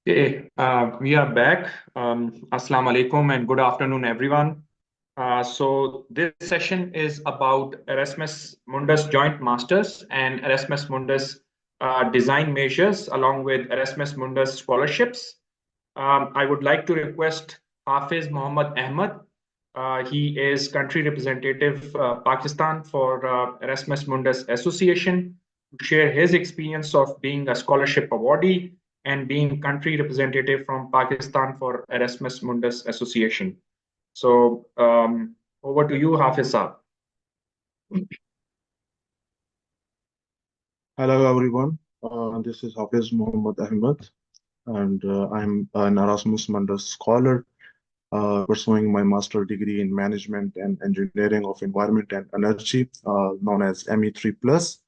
Okay, we are back. Assalamu alaikum and good afternoon, everyone. So this session is about Erasmus Mundus Joint Masters and Erasmus Mundus Design Measures, along with Erasmus Mundus Scholarships. I would like to request Hafiz Muhammad Ahmad. He is country representative Pakistan for Erasmus Mundus Association to share his experience of being a scholarship awardee and being country representative from Pakistan for Erasmus Mundus Association. So over to you, Hafiz Saab. Hello everyone, this is Hafiz Muhammad Ahmad, and I'm an Erasmus Mundus scholar pursuing my master degree in management and engineering of environment and energy, known as ME3 plus.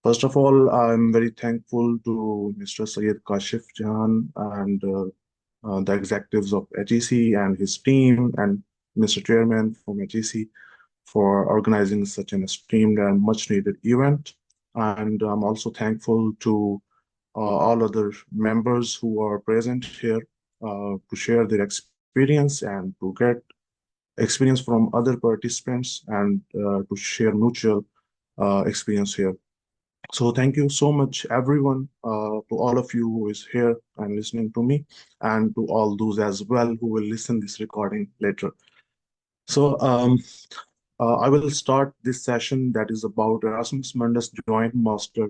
First of all, I'm very thankful to Mr. Syed Kashif Jahan and the executives of HEC and his team and Mr. Chairman from HEC for organizing such an esteemed and much needed event. And I'm also thankful to all other members who are present here to share their experience and to get experience from other participants and to share mutual experience here. So thank you so much, everyone, to all of you who is here and listening to me, and to all those as well who will listen this recording later. So I will start this session that is about Erasmus Mundus Joint Master.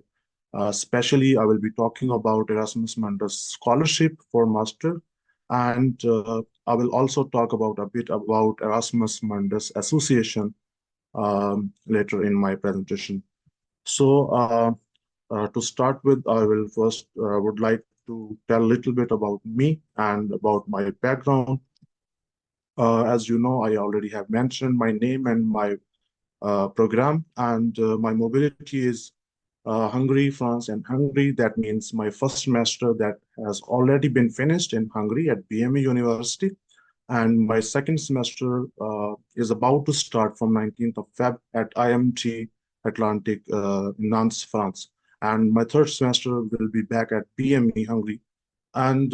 Especially, I will be talking about Erasmus Mundus Scholarship for Master, and I will also talk about a bit about Erasmus Mundus Association later in my presentation. So to start with, I will first would like to tell a little bit about me and about my background. As you know, I already have mentioned my name and my program, and my mobility is Hungary, France, and Hungary. That means my first semester that has already been finished in Hungary at BME University, and my second semester is about to start from 19th of Feb at IMT Atlantic in Nantes, France. And my third semester will be back at BME Hungary. And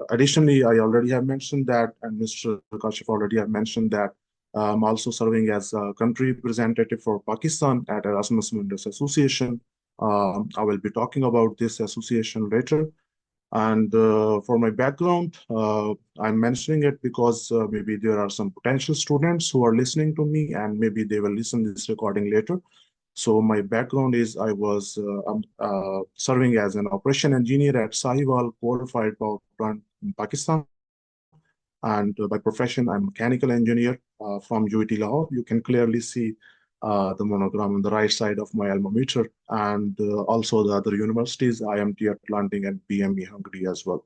additionally, I already have mentioned that, and Mr. Kashif already have mentioned that I'm also serving as a country representative for Pakistan at Erasmus Mundus Association. I will be talking about this association later. And for my background, I'm mentioning it because maybe there are some potential students who are listening to me, and maybe they will listen to this recording later. So my background is I was serving as an operation engineer at Sahiwal coal-fired power plant in Pakistan. And by profession, I'm a mechanical engineer from UET Lahore. You can clearly see the monogram on the right side of my alma mater, and also the other universities, IMT Atlantic and BME Hungary as well.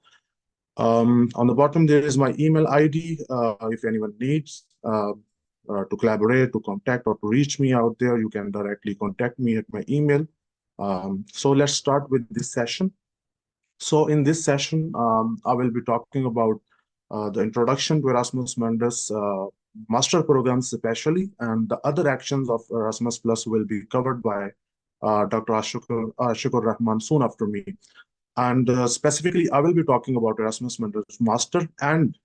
On the bottom, there is my email ID. If anyone needs to collaborate, to contact, or to reach me out there, you can directly contact me at my email. So let's start with this session. So in this session, I will be talking about the introduction to Erasmus Mundus master programs especially, and the other actions of Erasmus Plus will be covered by Dr. Ashukur Rahman soon after me. And specifically, I will be talking about Erasmus Mundus master and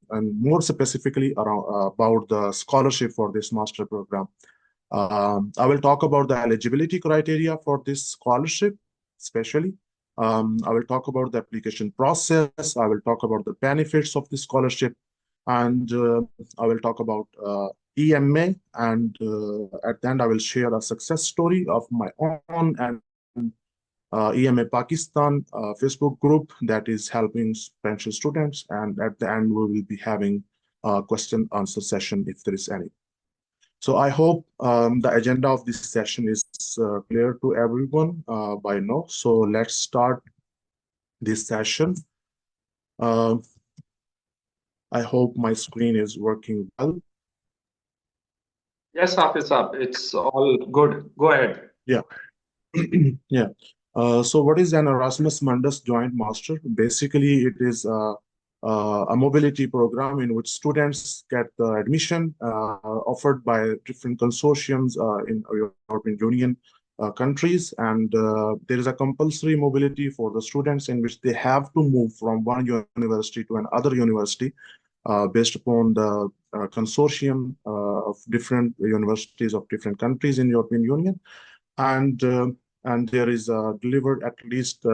more specifically around, about the scholarship for this master program. I will talk about the eligibility criteria for this scholarship, especially. I will talk about the application process. I will talk about the benefits of the scholarship, and I will talk about EMA. And at the end, I will share a success story of my own and EMA Pakistan Facebook group that is helping potential students. And at the end, we will be having a question answer session if there is any. So I hope the agenda of this session is clear to everyone by now. So let's start this session. I hope my screen is working well. Yes, Hafiz Saab, it's all good. Go ahead. Yeah. Yeah. So what is an Erasmus Mundus Joint Master? Basically, it is a mobility program in which students get admission offered by different consortiums in European Union countries, and there is a compulsory mobility for the students in which they have to move from one university to another university based upon the consortium of different universities of different countries in European Union, and there is delivered at least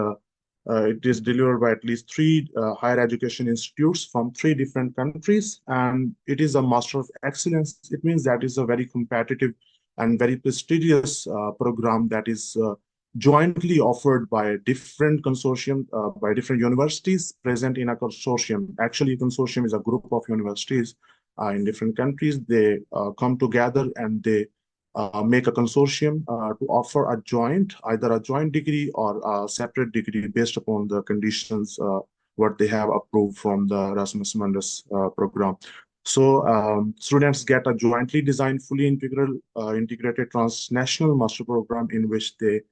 it is delivered by at least three higher education institutes from three different countries, and it is a Master of Excellence. It means that is a very competitive and very prestigious program that is jointly offered by different consortium, by different universities present in a consortium. Actually, consortium is a group of universities in different countries. They come together and they make a consortium to offer a joint, either a joint degree or a separate degree based upon the conditions what they have approved from the Erasmus Mundus program. So students get a jointly designed, fully integrated transnational master program in which they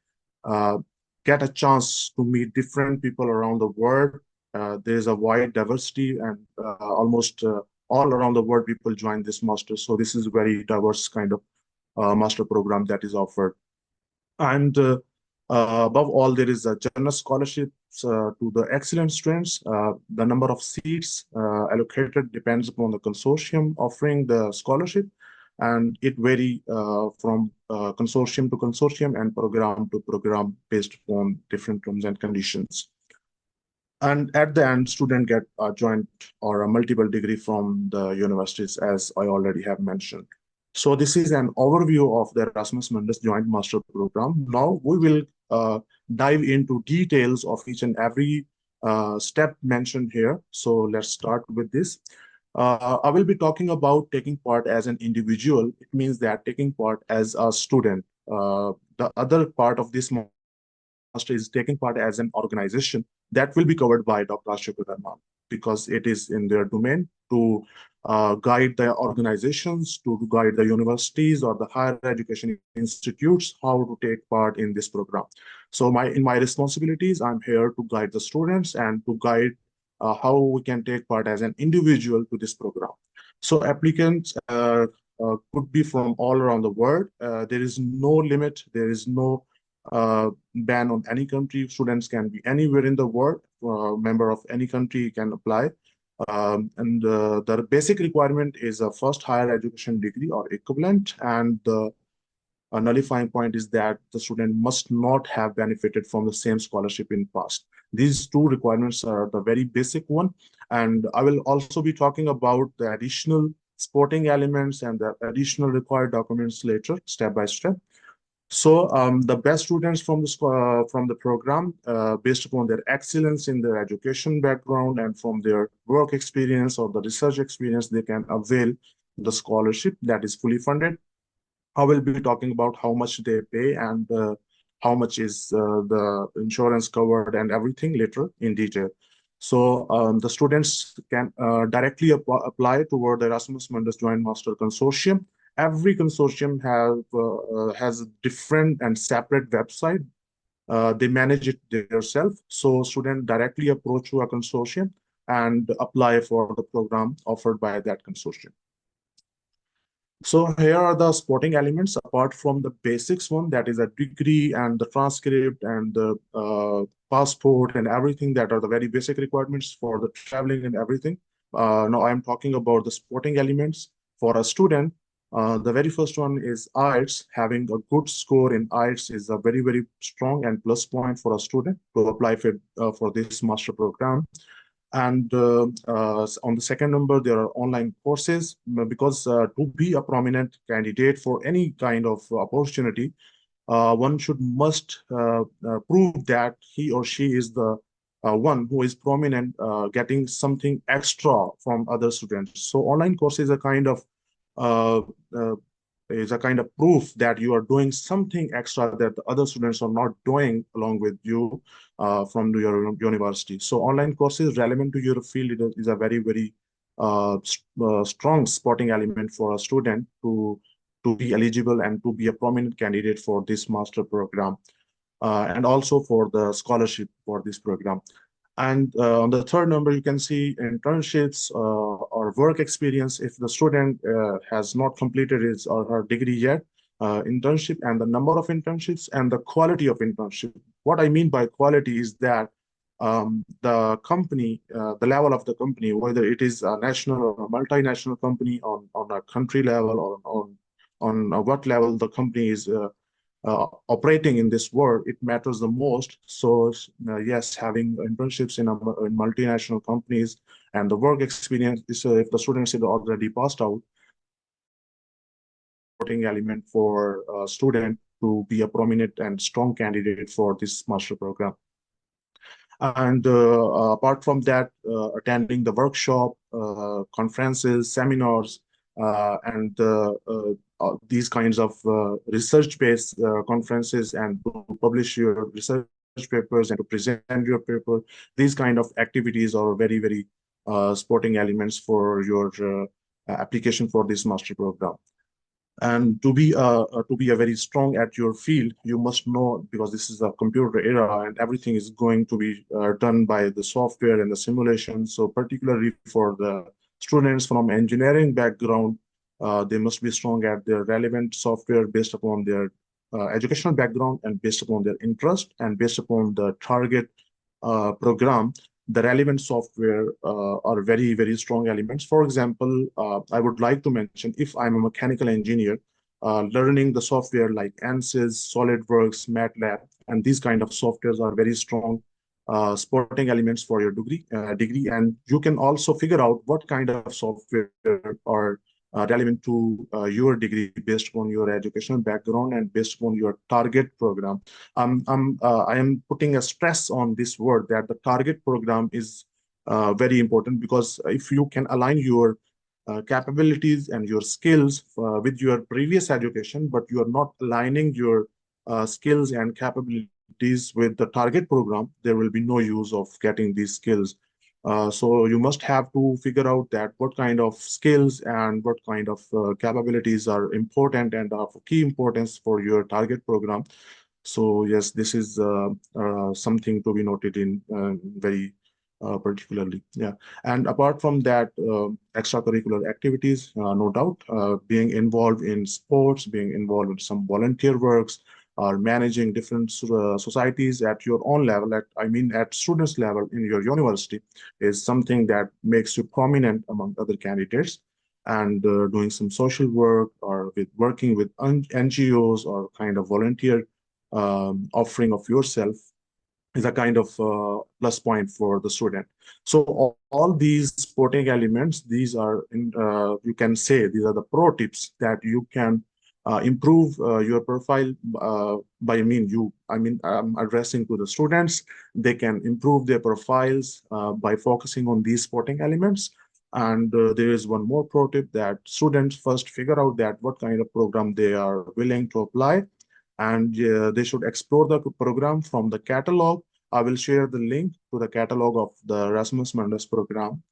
uh, get a chance to meet different people around the world. There is a wide diversity, and almost all around the world people join this master. So this is a very diverse kind of master program that is offered. And above all, there is a generous scholarships to the excellent students. The number of seats allocated depends upon the consortium offering the scholarship, and it vary from consortium to consortium and program to program based upon different terms and conditions. And at the end, student get a joint or a multiple degree from the universities, as I already have mentioned. So this is an overview of the Erasmus Mundus Joint Master Program. Now we will dive into details of each and every step mentioned here. So let's start with this. I will be talking about taking part as an individual. It means that taking part as a student. The other part of this master is taking part as an organization. That will be covered by Dr. Ashok Verma, because it is in their domain to guide the organizations, to guide the universities or the higher education institutes how to take part in this program. So in my responsibilities, I'm here to guide the students and to guide how we can take part as an individual to this program. So applicants could be from all around the world. There is no limit. There is no ban on any country. Students can be anywhere in the world. Member of any country can apply. And the basic requirement is a first higher education degree or equivalent. And the nullifying point is that the student must not have benefited from the same scholarship in past. These two requirements are the very basic one. And I will also be talking about the additional supporting elements and the additional required documents later, step by step. So the best students from the program, based upon their excellence in their education background and from their work experience or the research experience, they can avail the scholarship that is fully funded. I will be talking about how much they pay and how much is the insurance covered and everything later in detail. So the students can directly apply toward the Erasmus Mundus Joint Master Consortium. Every consortium has a different and separate website. They manage it themselves. So students directly approach to a consortium and apply for the program offered by that consortium. So here are the supporting elements apart from the basics one, that is a degree and the transcript and the passport and everything that are the very basic requirements for the traveling and everything. Now I'm talking about the supporting elements for a student. The very first one is IELTS. Having a good score in IELTS is a very, very strong and plus point for a student to apply for this master program. And on the second number, there are online courses, because to be a prominent candidate for any kind of opportunity, one must prove that he or she is the one who is prominent, getting something extra from other students. So online courses are uh, uh, is a kind of proof that you are doing something extra that the other students are not doing along with you from your university. So online courses relevant to your field is a very, very strong supporting element for a student to be eligible and to be a prominent candidate for this master program, and also for the scholarship for this program. And on the third number, you can see internships or work experience. If the student has not completed his or her degree yet, internship and the number of internships and the quality of internship. What I mean by quality is that the company, the level of the company, whether it is a national or a multinational company on a country level or on what level the company is operating in this world, it matters the most. So yes, having internships in multinational companies and the work experience is if the students is already passed out, supporting element for a student to be a prominent and strong candidate for this master program. And apart from that, attending the workshop, conferences, seminars, and these kinds of research-based conferences, and to publish your research papers and to present your paper, these kind of activities are very, very supporting elements for your application for this master program. And to be a very strong at your field, you must know, because this is a computer era and everything is going to be done by the software and the simulation. So particularly for the students from engineering background, they must be strong at their relevant software based upon their educational background and based upon their interest and based upon the target program. The relevant software are very, very strong elements. For example, I would like to mention, if I'm a mechanical engineer, learning the software like ANSYS, SolidWorks, MATLAB, and these kind of softwares are very strong supporting elements for your degree. And you can also figure out what kind of software are relevant to your degree based upon your educational background and based upon your target program. I am putting a stress on this word that the target program is very important, because if you can align your capabilities and your skills with your previous education, but you are not aligning your skills and capabilities with the target program, there will be no use of getting these skills. So you must have to figure out that what kind of skills and what kind of capabilities are important and of key importance for your target program. So yes, this is something to be noted in very particularly. Yeah. And apart from that, extracurricular activities, no doubt, being involved in sports, being involved in some volunteer works, or managing different societies at your own level, I mean at students level in your university, is something that makes you prominent among other candidates. And doing some social work or with working with NGOs or kind of volunteer offering of yourself is a kind of plus point for the student. So all these supporting elements, these are, you can say, these are the pro tips that you can improve your profile I mean, I'm addressing to the students. They can improve their profiles by focusing on these supporting elements. And there is one more pro tip, that students first figure out that what kind of program they are willing to apply, and they should explore the program from the catalog. I will share the link to the catalog of the Erasmus Mundus program.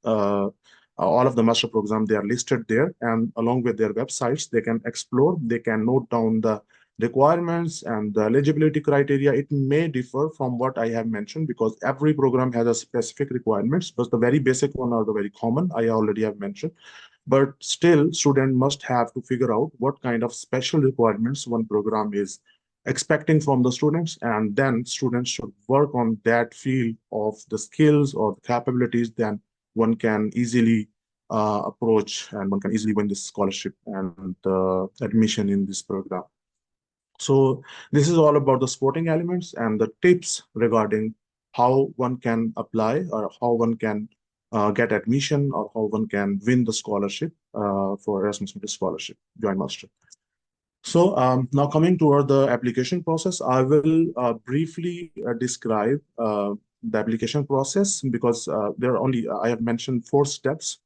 All of the master program, they are listed there, and along with their websites, they can explore, they can note down the requirements and the eligibility criteria. It may differ from what I have mentioned, because every program has a specific requirements, but the very basic one are the very common I already have mentioned. But still, student must have to figure out what kind of special requirements one program is expecting from the students, and then students should work on that field of the skills or the capabilities. Then one can easily approach, and one can easily win this scholarship and admission in this program. So this is all about the supporting elements and the tips regarding how one can apply, or how one can get admission, or how one can win the scholarship for Erasmus Mundus scholarship, Joint Master. So now coming toward the application process, I will briefly describe the application process, because there are only, I have mentioned 4 steps.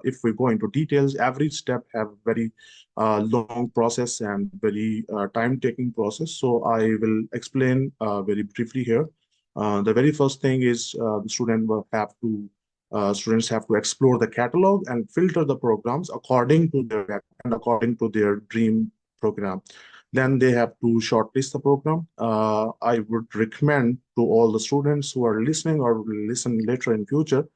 If we go into details, every step have very long process and very time-taking process. So I will explain very briefly here. The very first thing is the students have to explore the catalog and filter the programs according to their background, according to their dream program. Then they have to shortlist the program. I would recommend to all the students who are listening or will listen later in future,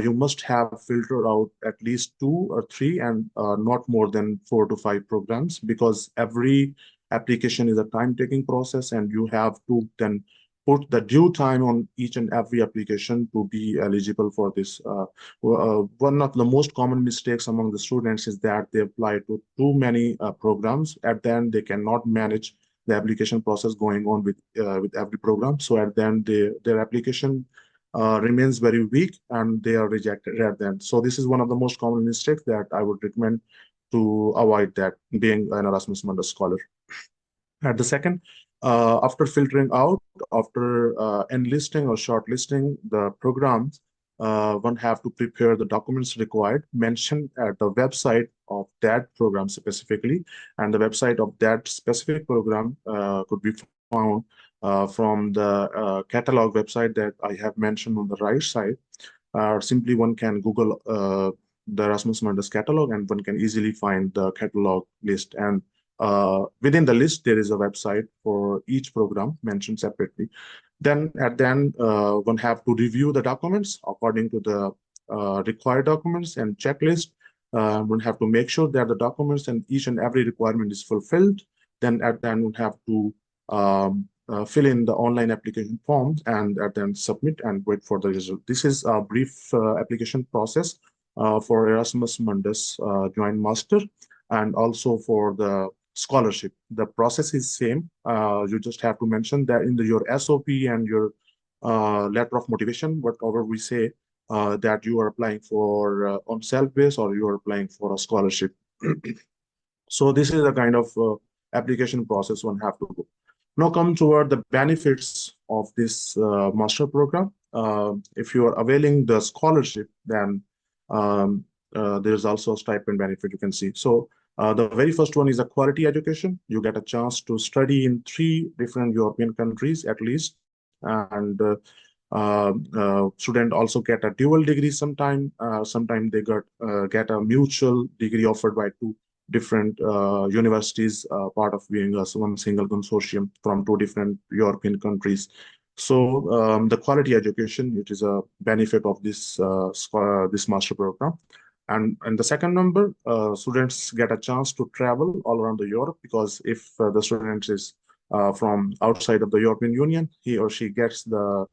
you must have filtered out at least 2 or 3 and not more than 4 to 5 programs, because every application is a time-taking process, and you have to then put the due time on each and every application to be eligible for this. One of the most common mistakes among the students is that they apply to too many programs. At the end, they cannot manage the application process going on with every program. So at the end, their application remains very weak and they are rejected at the end. So this is one of the most common mistakes that I would recommend to avoid that being an Erasmus Mundus scholar. At the second, after filtering out, after enlisting or shortlisting the programs, one have to prepare the documents required, mentioned at the website of that program specifically, and the website of that specific program could be found from the catalog website that I have mentioned on the right side. Simply one can Google the Erasmus Mundus catalog, and one can easily find the catalog list. And within the list, there is a website for each program mentioned separately. Then at the end, one have to review the documents according to the required documents and checklist. One have to make sure that the documents and each and every requirement is fulfilled. Then at the end, one have to fill in the online application forms and then submit and wait for the result. This is a brief application process for Erasmus Mundus Joint Master, and also for the scholarship. The process is same. You just have to mention that in your SOP and your letter of motivation, whatever we say, that you are applying for on self-base or you are applying for a scholarship. So this is a kind of application process one have to go. Now come toward the benefits of this master program. If you are availing the scholarship, then there's also a stipend benefit you can see. So the very first one is a quality education. You get a chance to study in 3 different European countries at least, and student also get a dual degree sometime. Sometime they get a mutual degree offered by 2 different universities, part of being one single consortium from 2 different European countries. So the quality education, it is a benefit of this master program. And the second number, students get a chance to travel all around the Europe, because if the student is from outside of the European Union, he or she gets the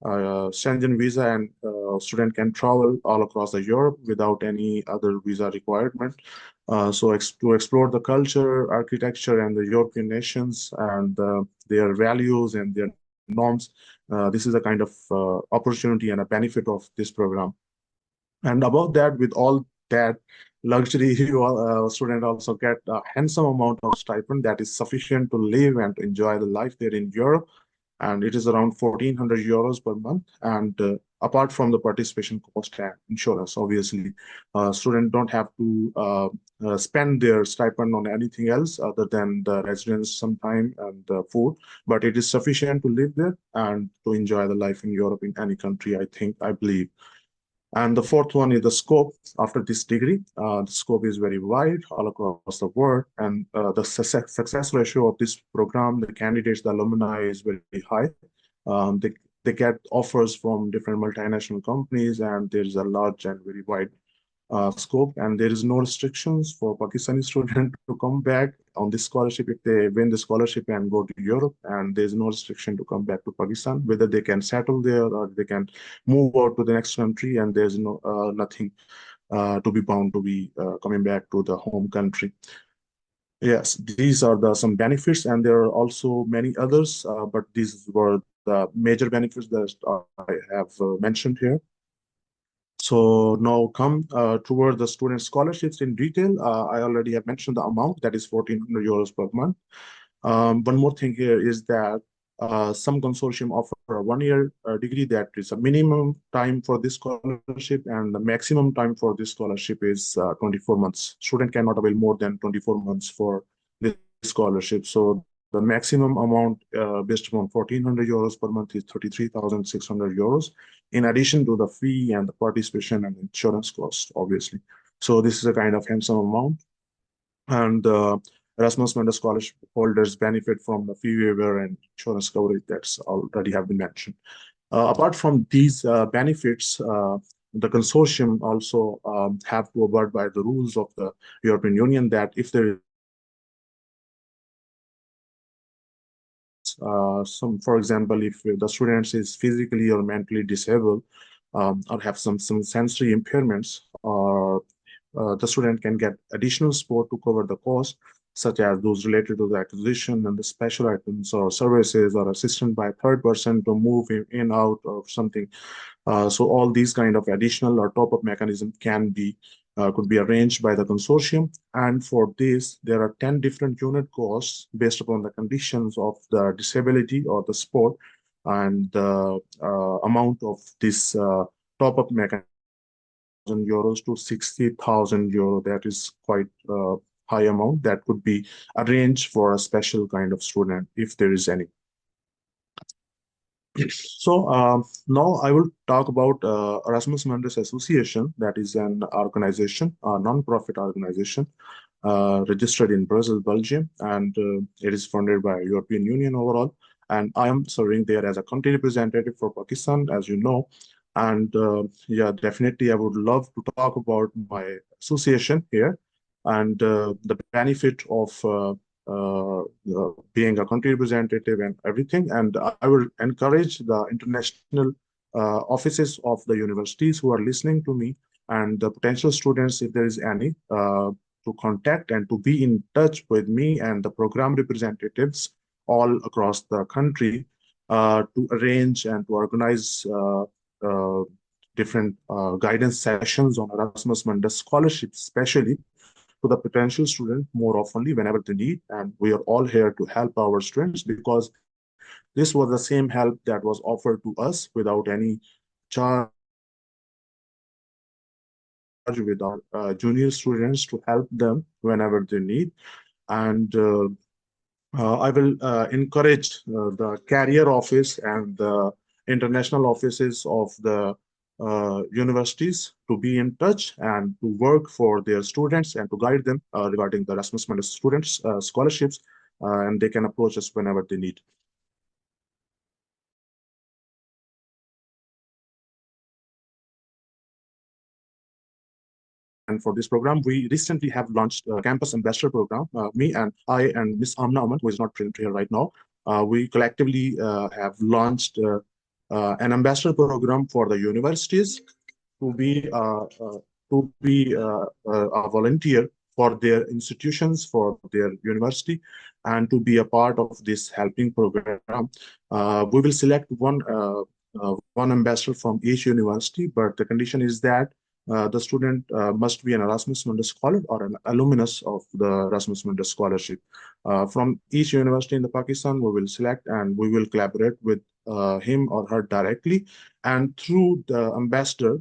Schengen visa, and student can travel all across the Europe without any other visa requirement. So to explore the culture, architecture, and the European nations and their values and their norms, this is a kind of opportunity and a benefit of this program. And above that, with all that luxury, student also get a handsome amount of stipend that is sufficient to live and to enjoy the life there in Europe. And it is around 1,400 euros per month. And apart from the participation cost and insurance, obviously, students don't have to spend their stipend on anything else other than the residence sometime and the food. But it is sufficient to live there and to enjoy the life in Europe, in any country, I believe. And the fourth one is the scope. After this degree, the scope is very wide all across the world, and the success ratio of this program, the candidates, the alumni, is very high. They get offers from different multinational companies, and there's a large and very wide scope, and there is no restrictions for Pakistani students to come back on this scholarship if they win the scholarship and go to Europe, and there's no restriction to come back to Pakistan, whether they can settle there or they can move out to the next country, and there's nothing to be bound to be coming back to the home country. Yes, these are some benefits, and there are also many others, but these were the major benefits that I have mentioned here. So now come toward the student scholarships in detail. I already have mentioned the amount, that is 1,400 euros per month. One more thing here is that some consortium offer a 1-year degree that is a minimum time for this scholarship, and the maximum time for this scholarship is 24 months. Student cannot avail more than 24 months for this scholarship. So the maximum amount based upon 1,400 euros per month is 33,600 euros, in addition to the fee and the participation and insurance cost, obviously. So this is a kind of handsome amount. And Erasmus Mundus scholarship holders benefit from the fee waiver and insurance coverage that's already have been mentioned. Apart from these benefits, the consortium also have to abide by the rules of the European Union, that if there For example, if the student is physically or mentally disabled, or have some sensory impairments, or the student can get additional support to cover the cost, such as those related to the acquisition and the special items or services, or assistance by a third person to move in out or something. So all these kind of additional or top-up mechanism could be arranged by the consortium. And for this, there are 10 different unit costs based upon the conditions of the disability or the sport, and the amount of this top-up mechanism euros to 60,000 euro. That is quite a high amount that could be arranged for a special kind of student if there is any. So now I will talk about Erasmus Mundus Association. That is an organization, a non-profit organization, registered in Brussels, Belgium, and it is funded by European Union overall. And I am serving there as a country representative for Pakistan, as you know. And yeah, definitely, I would love to talk about my association here and the benefit of being a country representative and everything. And I will encourage the international offices of the universities who are listening to me, and the potential students, if there is any, to contact and to be in touch with me and the program representatives all across the country, to arrange and to organize uh, different guidance sessions on Erasmus Mundus scholarships, especially to the potential student more oftenly whenever they need. And we are all here to help our students, because this was the same help that was offered to us without any charge, with our junior students, to help them whenever they need. And I will encourage the career office and the international offices of the universities to be in touch and to work for their students and to guide them regarding the Erasmus Mundus students scholarships, and they can approach us whenever they need. And for this program, we recently have launched a campus ambassador program. Me and I and Miss Ahmad, who is not present here right now, we collectively have launched an ambassador program for the universities to be a volunteer for their institutions, for their university, and to be a part of this helping program. We will select one ambassador from each university, but the condition is that the student must be an Erasmus Mundus scholar or an alumnus of the Erasmus Mundus scholarship. From each university in the Pakistan, we will select and we will collaborate with him or her directly. And through the ambassador,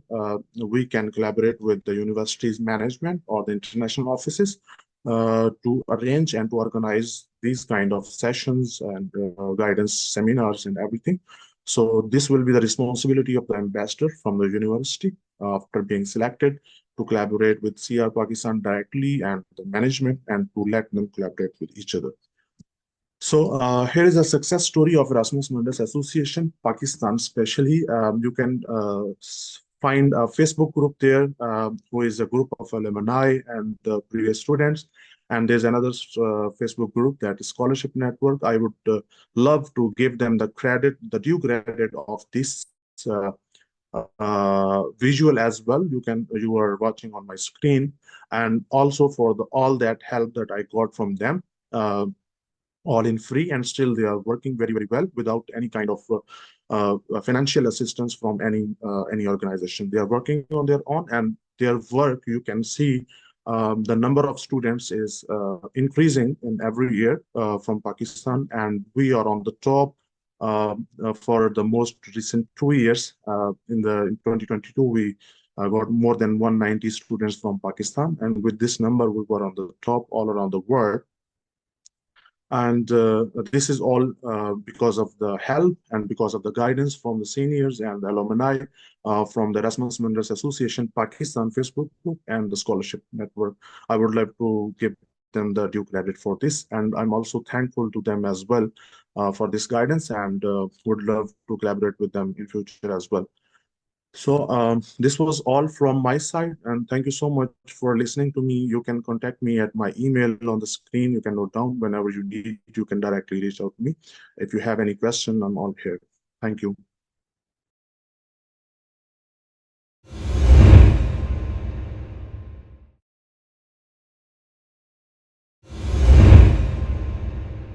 we can collaborate with the university's management or the international offices to arrange and to organize these kind of sessions and guidance seminars and everything. So this will be the responsibility of the ambassador from the university after being selected, to collaborate with CR Pakistan directly and the management, and to let them collaborate with each other. So here is a success story of Erasmus Mundus Association, Pakistan especially. You can find a Facebook group there, who is a group of alumni and the previous students. And there's another Facebook group, that is Scholarship Network. I would love to give them the credit, the due credit of this visual as well. You are watching on my screen, and also for all that help that I got from them. All in free, and still they are working very, very well without any kind of financial assistance from any organization. They are working on their own, and their work, you can see the number of students is increasing in every year from Pakistan, and we are on the top for the most recent 2 years. In 2022, we got more than 190 students from Pakistan, and with this number, we were on the top all around the world. And this is all because of the help and because of the guidance from the seniors and the alumni from the Erasmus Mundus Association Pakistan Facebook group and the Scholarship Network. I would like to give them the due credit for this, and I'm also thankful to them as well for this guidance, and would love to collaborate with them in future as well. So this was all from my side, and thank you so much for listening to me. You can contact me at my email on the screen. You can note down whenever you need. You can directly reach out to me. If you have any question, I'm all here. Thank you.